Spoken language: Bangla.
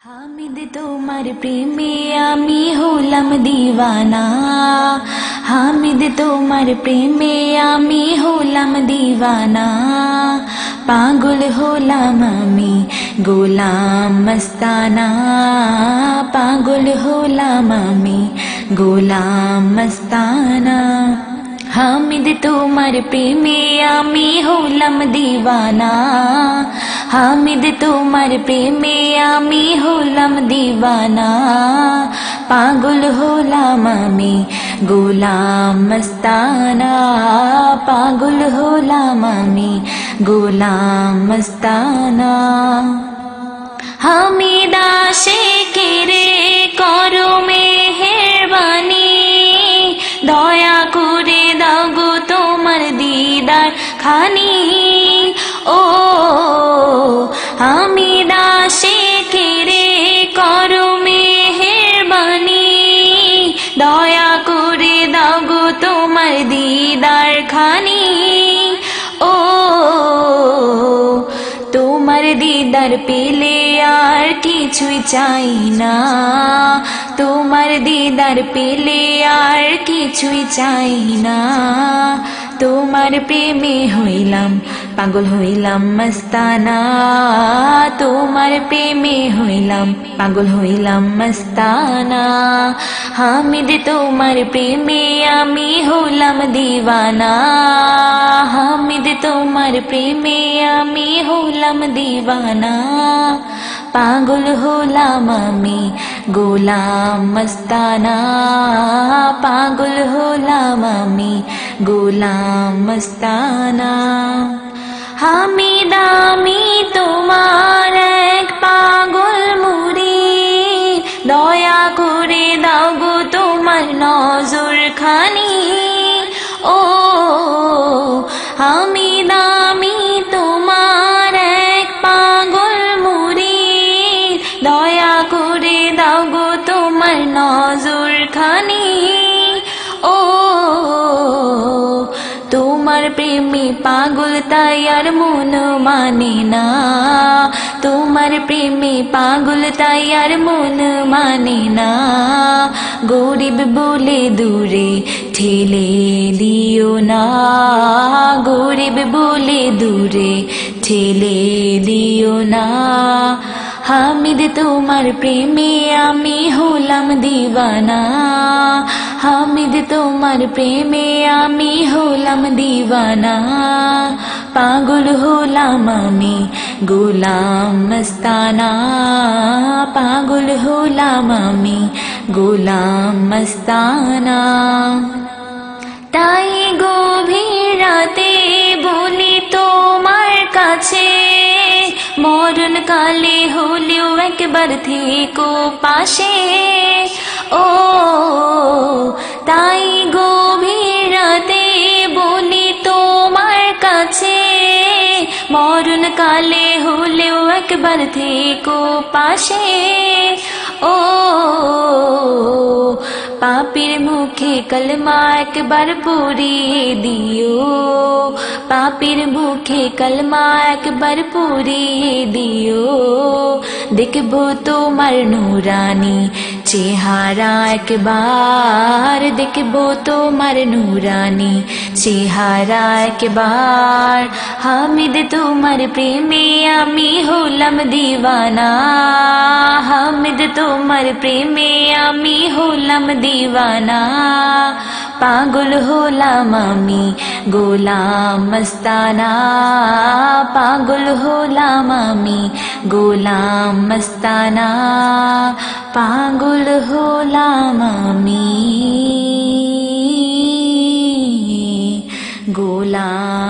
হামিদ তোমার প্রেমে আমি হলাম দিওয়ানা, হামিদ তোমার প্রেমে আমি হলাম দিওয়ানা। পাগল হলাম আমি গোলাম মস্তানা, পাগল হলাম আমি গোলাম মস্তানা। হামিদ তোমার প্রেমে আমি হলাম দিওয়ানা, হামিদ তোমার প্রেমে আমি হলাম দিওয়ানা। পাগল হলাম আমি গোলাম মস্তানা, পাগল হলাম আমি গোলাম মস্তানা। হামিদ আশিকেরে করো মেহেরবানি, দয়া করে দাও গো তোমার দিদার খানি। ও হামিদ আশিকেরে করো মেহেরবানি, দয়া করে দাও গো তোমার দিদার খানি। ও তোমার দিদার পেলে আর কিছুই চাই না, তোমার দিদার পেলে আর কিছুই চাই না। তোমার প্রেমে হইলাম পাগল হইলাম মস্তানা, তোমার প্রেমে হইলাম পাগল হইলাম মস্তানা। হামিদ তোমার প্রেমে আমি হলাম দিওয়ানা, হামিদ তোমার প্রেমে আমি হলাম দিওয়ানা। পাগল হলাম আমি গোলাম মস্তানা, পাগল হলাম আমি গোলাম মস্তানা। হামিদ আমি তোমার এক পাগল মুরিদ, দয়া করে দাও গো তোমার নজর খানি। ও হামিদ আমি তোমার এক পাগল মুরিদ, দয়া করে দাও গো তোমার নজর খানি। ও তোমার প্রেমে পাগল তাই আর মন মানে না, তোমার প্রেমে পাগল তাই আর মন মানে না। গরিব বলে দূরে ঠেলে দিও না, গরিব বলে দূরে ঠেলে দিও না। হামিদ তোমার প্রেমে আমি হলাম দিওয়ানা, হামিদ তোমার প্রেমে আমি হলাম দিওয়ানা। পাগল হলাম আমি গোলাম মস্তানা, পাগল হলাম আমি গোলাম মস্তানা। তাই গভীর রাতে বলি তোমার কাছে, মরণ কালে হলেও একবার থেকো পাশে। ও তাই গভীর রাতে বলি তোমার কাছে, মরণ কালে হলেও একবার থেকো পাশে। ও পাপীর মুখে কলমা একবার পড়িয়ে দিও, পাপীর মুখে কলমা একবার পড়িয়ে দিও। দেখবো তোমার নুরানি চেহারা একবার, দেখবো তোমার নুরানি চেহারা একবার। হামিদ তোমার প্রেমে আমি হলাম দিওয়ানা, হামিদ তোমার প্রেমে আমি হলাম দিওয়ানা। পাগল হলাম আমি গোলাম মস্তানা, পাগল হলাম আমি গোলাম মস্তানা। পাগল হলাম আমি গোলাম